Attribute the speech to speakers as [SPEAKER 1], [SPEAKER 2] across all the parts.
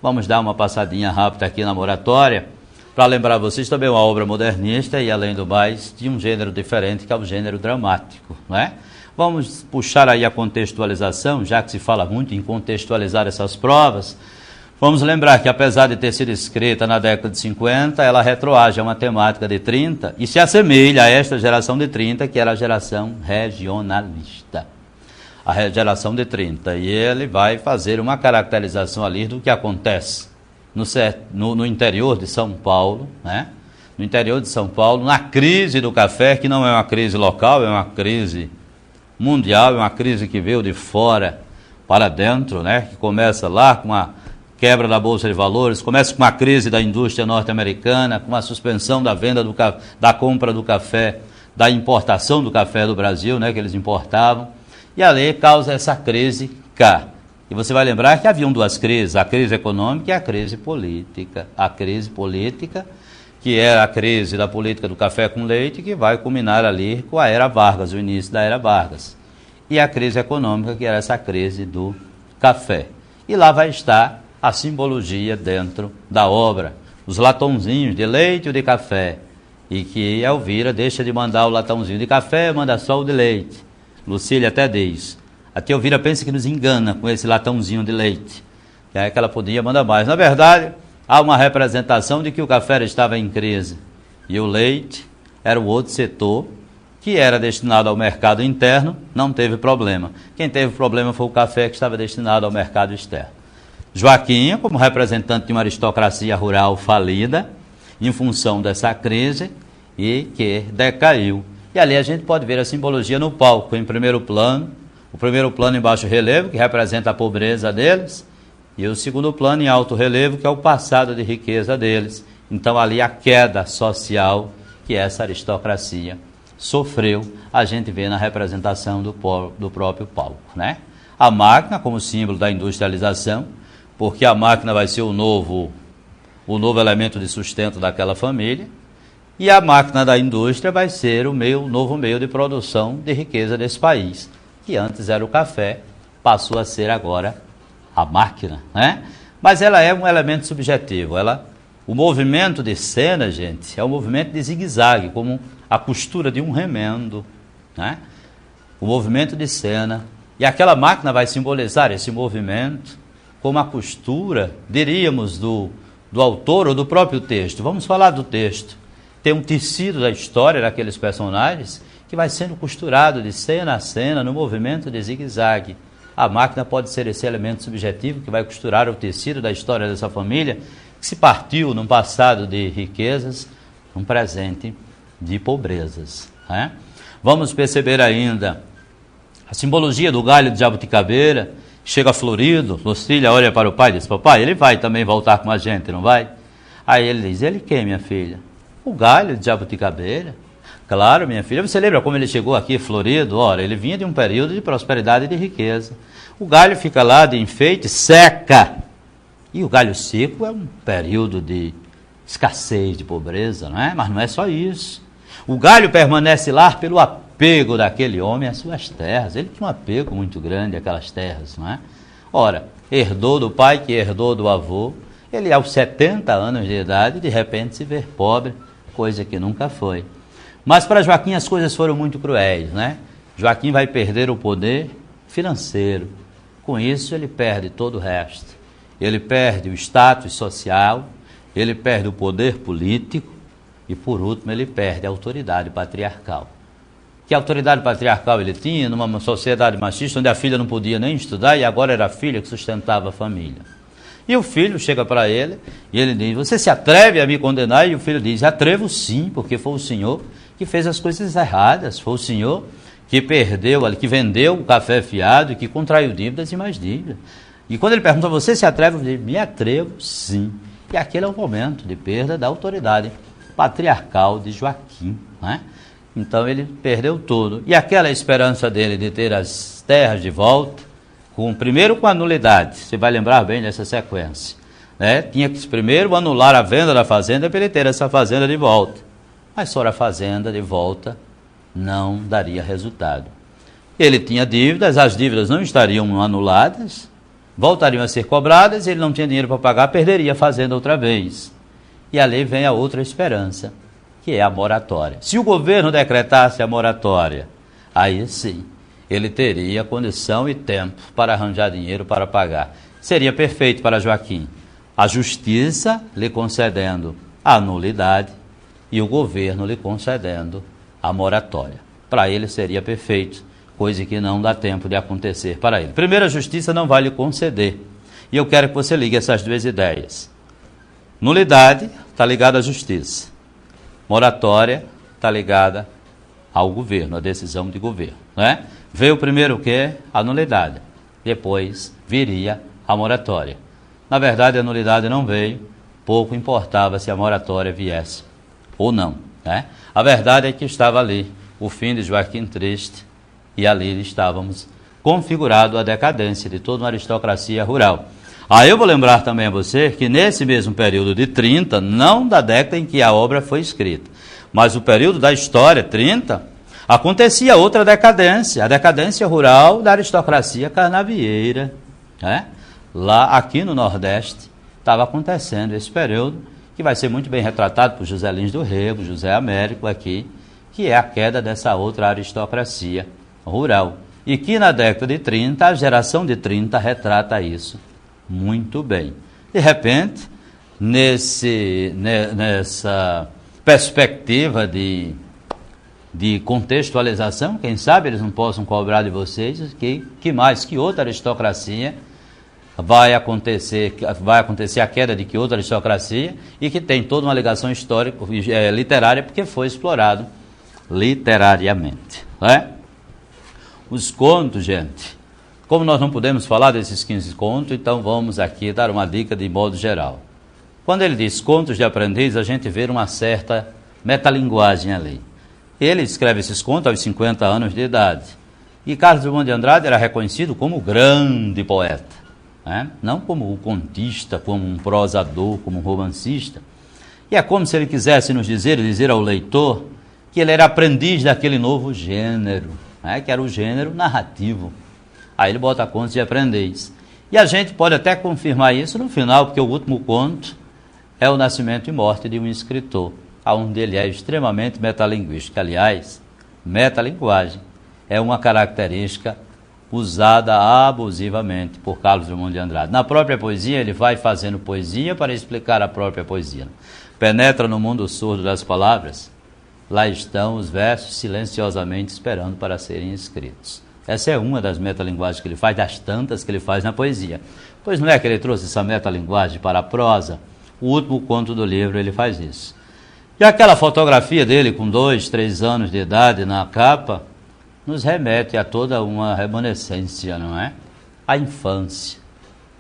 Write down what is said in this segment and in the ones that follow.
[SPEAKER 1] Vamos dar uma passadinha rápida aqui na moratória, para lembrar vocês também uma obra modernista e, além do mais, de um gênero diferente, que é o gênero dramático, não é? Vamos puxar aí a contextualização, já que se fala muito em contextualizar essas provas. Vamos lembrar que, apesar de ter sido escrita na década de 50, ela retroage a uma temática de 30 e se assemelha a esta geração de 30, que era a geração regionalista. A geração de 30. E ele vai fazer uma caracterização ali do que acontece no interior de São Paulo, né? No interior de São Paulo, na crise do café, que não é uma crise local, é uma crise mundial, é uma crise que veio de fora para dentro, né? Que começa lá com a quebra da Bolsa de Valores, começa com a crise da indústria norte-americana, com a suspensão da venda da compra do café, da importação do café do Brasil, né? Que eles importavam, e ali causa essa crise cá. E você vai lembrar que haviam duas crises, a crise econômica e a crise política. A crise política, que é a crise da política do café com leite, que vai culminar ali com a Era Vargas, o início da Era Vargas. E a crise econômica, que era essa crise do café. E lá vai estar a simbologia dentro da obra, os latãozinhos de leite ou de café. E que Elvira deixa de mandar o latãozinho de café, manda só o de leite. Lucília até diz. A tia Elvira pensa que nos engana com esse latãozinho de leite, que é que ela podia mandar mais. Na verdade, há uma representação de que o café estava em crise e o leite era o outro setor que era destinado ao mercado interno, não teve problema. Quem teve problema foi o café, que estava destinado ao mercado externo. Joaquim, como representante de uma aristocracia rural falida, em função dessa crise e que decaiu. E ali a gente pode ver a simbologia no palco, em primeiro plano, o primeiro plano em baixo relevo, que representa a pobreza deles, e o segundo plano em alto relevo, que é o passado de riqueza deles. Então ali a queda social que essa aristocracia sofreu, a gente vê na representação do próprio palco, né? A máquina como símbolo da industrialização, porque a máquina vai ser o novo elemento de sustento daquela família, e a máquina da indústria vai ser o novo meio de produção de riqueza desse país, que antes era o café, passou a ser agora a máquina, né? Mas ela é um elemento subjetivo. O movimento de cena, gente, é um movimento de zigue-zague, como a costura de um remendo, né? O movimento de cena. E aquela máquina vai simbolizar esse movimento como a costura, diríamos, do autor ou do próprio texto. Vamos falar do texto. Tem um tecido da história daqueles personagens que vai sendo costurado de cena a cena no movimento de zigue-zague. A máquina pode ser esse elemento subjetivo que vai costurar o tecido da história dessa família, que se partiu num passado de riquezas, num presente de pobrezas, né? Vamos perceber ainda a simbologia do galho de jabuticabeira, chega florido. Lucília olha para o pai e diz: papai, ele vai também voltar com a gente, não vai? Aí ele diz: ele quem, minha filha? O galho de jabuticabeira. Claro, minha filha, você lembra como ele chegou aqui florido? Ora, ele vinha de um período de prosperidade e de riqueza. O galho fica lá de enfeite, seca. E o galho seco é um período de escassez, de pobreza, não é? Mas não é só isso. O galho permanece lá pelo apego daquele homem às suas terras. Ele tinha um apego muito grande àquelas terras, não é? Ora, herdou do pai, que herdou do avô. Ele, aos 70 anos de idade, de repente se vê pobre, coisa que nunca foi. Mas para Joaquim as coisas foram muito cruéis, né? Joaquim vai perder o poder financeiro. Com isso ele perde todo o resto. Ele perde o status social, ele perde o poder político e, por último, ele perde a autoridade patriarcal. Que autoridade patriarcal ele tinha numa sociedade machista onde a filha não podia nem estudar e agora era a filha que sustentava a família. E o filho chega para ele e ele diz: você se atreve a me condenar? E o filho diz: atrevo sim, porque foi o senhor que fez as coisas erradas, foi o senhor que perdeu, que vendeu o café fiado e que contraiu dívidas e mais dívidas. E quando ele pergunta: você se atreve? Eu digo: me atrevo sim. E aquele é o momento de perda da autoridade patriarcal de Joaquim, né? Então ele perdeu tudo. E aquela esperança dele de ter as terras de volta, primeiro com a nulidade, você vai lembrar bem dessa sequência, né? Tinha que primeiro anular a venda da fazenda para ele ter essa fazenda de volta. Mas só a fazenda de volta não daria resultado. Ele tinha dívidas, as dívidas não estariam anuladas, voltariam a ser cobradas, ele não tinha dinheiro para pagar, perderia a fazenda outra vez. E ali vem a outra esperança, que é a moratória. Se o governo decretasse a moratória, aí sim, ele teria condição e tempo para arranjar dinheiro para pagar. Seria perfeito para Joaquim. A justiça lhe concedendo a nulidade e o governo lhe concedendo a moratória. Para ele seria perfeito, coisa que não dá tempo de acontecer para ele. Primeiro, a justiça não vai lhe conceder. E eu quero que você ligue essas duas ideias. Nulidade está ligada à justiça. Moratória está ligada ao governo, à decisão de governo. Né? Veio primeiro o quê? A nulidade. Depois viria a moratória. Na verdade, a nulidade não veio, pouco importava se a moratória viesse ou não. Né? A verdade é que estava ali o fim de Joaquim Triste e ali estávamos configurado a decadência de toda uma aristocracia rural. Aí eu vou lembrar também a você que nesse mesmo período de 30, não da década em que a obra foi escrita, mas o período da história, 30, acontecia outra decadência, a decadência rural da aristocracia carnavieira. Né? Lá, aqui no Nordeste, estava acontecendo esse período, que vai ser muito bem retratado por José Lins do Rego, José Américo aqui, que é a queda dessa outra aristocracia rural. E que na década de 30, a geração de 30 retrata isso muito bem. De repente, nessa perspectiva de contextualização, quem sabe eles não possam cobrar de vocês que mais que outra aristocracia vai acontecer a queda de que outra aristocracia e que tem toda uma ligação histórica, literária, porque foi explorado literariamente. Né? Os contos, gente, como nós não podemos falar desses 15 contos, então vamos aqui dar uma dica de modo geral. Quando ele diz contos de aprendiz, a gente vê uma certa metalinguagem ali. Ele escreve esses contos aos 50 anos de idade. E Carlos Drummond de Andrade era reconhecido como grande poeta. Né? Não como um contista, como um prosador, como um romancista. E é como se ele quisesse nos dizer ao leitor, que ele era aprendiz daquele novo gênero, né? Que era o gênero narrativo. Aí ele bota contos de aprendiz. E a gente pode até confirmar isso no final, porque o último conto é o nascimento e morte de um escritor, onde ele é extremamente metalinguístico. Aliás, metalinguagem é uma característica usada abusivamente por Carlos Drummond de Andrade. Na própria poesia, ele vai fazendo poesia para explicar a própria poesia. Penetra no mundo surdo das palavras, lá estão os versos silenciosamente esperando para serem escritos. Essa é uma das metalinguagens que ele faz, das tantas que ele faz na poesia. Pois não é que ele trouxe essa metalinguagem para a prosa? O último conto do livro ele faz isso. E aquela fotografia dele com 2, 3 anos de idade na capa, nos remete a toda uma reminiscência, não é? A infância.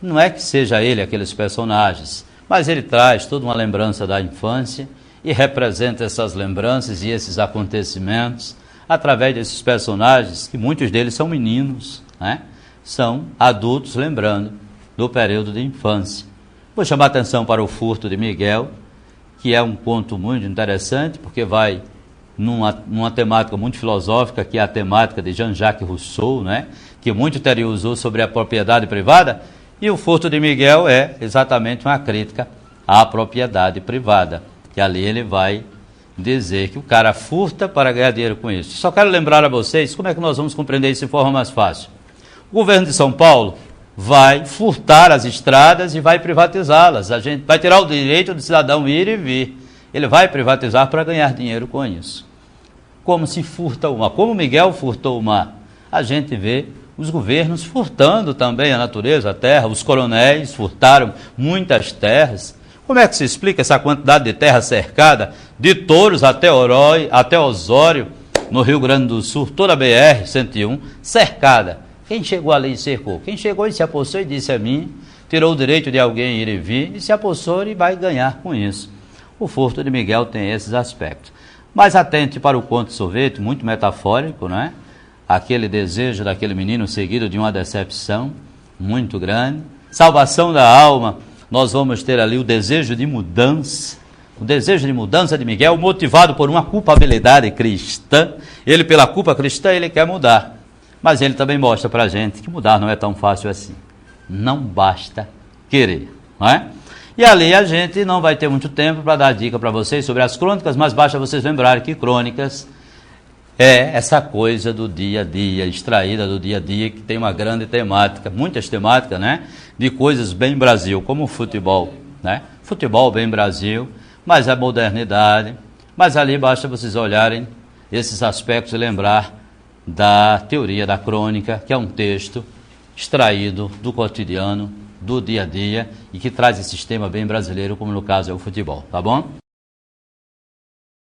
[SPEAKER 1] Não é que seja ele aqueles personagens, mas ele traz toda uma lembrança da infância e representa essas lembranças e esses acontecimentos através desses personagens, que muitos deles são meninos, né? São adultos lembrando do período de infância. Vou chamar a atenção para o Furto de Miguel, que é um conto muito interessante, porque vai numa temática muito filosófica, que é a temática de Jean-Jacques Rousseau, né? Que muito teorizou sobre a propriedade privada, e o Furto de Miguel é exatamente uma crítica à propriedade privada, que ali ele vai dizer que o cara furta para ganhar dinheiro com isso. Só quero lembrar a vocês como é que nós vamos compreender isso de forma mais fácil. O governo de São Paulo vai furtar as estradas e vai privatizá-las. A gente vai tirar o direito do cidadão ir e vir. Ele vai privatizar para ganhar dinheiro com isso. Como se furta o mar. Como Miguel furtou o mar. A gente vê os governos furtando também a natureza, a terra. Os coronéis furtaram muitas terras. Como é que se explica essa quantidade de terra cercada, de Touros até Osório, no Rio Grande do Sul, toda a BR-101, cercada? Quem chegou ali e cercou? Quem chegou e se apossou e disse a mim, tirou o direito de alguém ir e vir, e se apossou e vai ganhar com isso. O Furto de Miguel tem esses aspectos. Mas atente para o conto sorvete, muito metafórico, não é? Aquele desejo daquele menino seguido de uma decepção muito grande. Salvação da alma. Nós vamos ter ali o desejo de mudança de Miguel, motivado por uma culpabilidade cristã. Ele, pela culpa cristã, ele quer mudar. Mas ele também mostra para a gente que mudar não é tão fácil assim. não basta querer, não é? E ali a gente não vai ter muito tempo para dar dica para vocês sobre as crônicas, mas basta vocês lembrarem que crônicas é essa coisa do dia a dia, extraída do dia a dia, que tem uma grande temática, muitas temáticas, né? De coisas bem Brasil, como o futebol, né? Futebol bem Brasil, mas a modernidade. Mas ali basta vocês olharem esses aspectos e lembrar da teoria da crônica, que é um texto extraído do cotidiano, do dia a dia, e que traz esse sistema bem brasileiro, como no caso é o futebol, tá bom?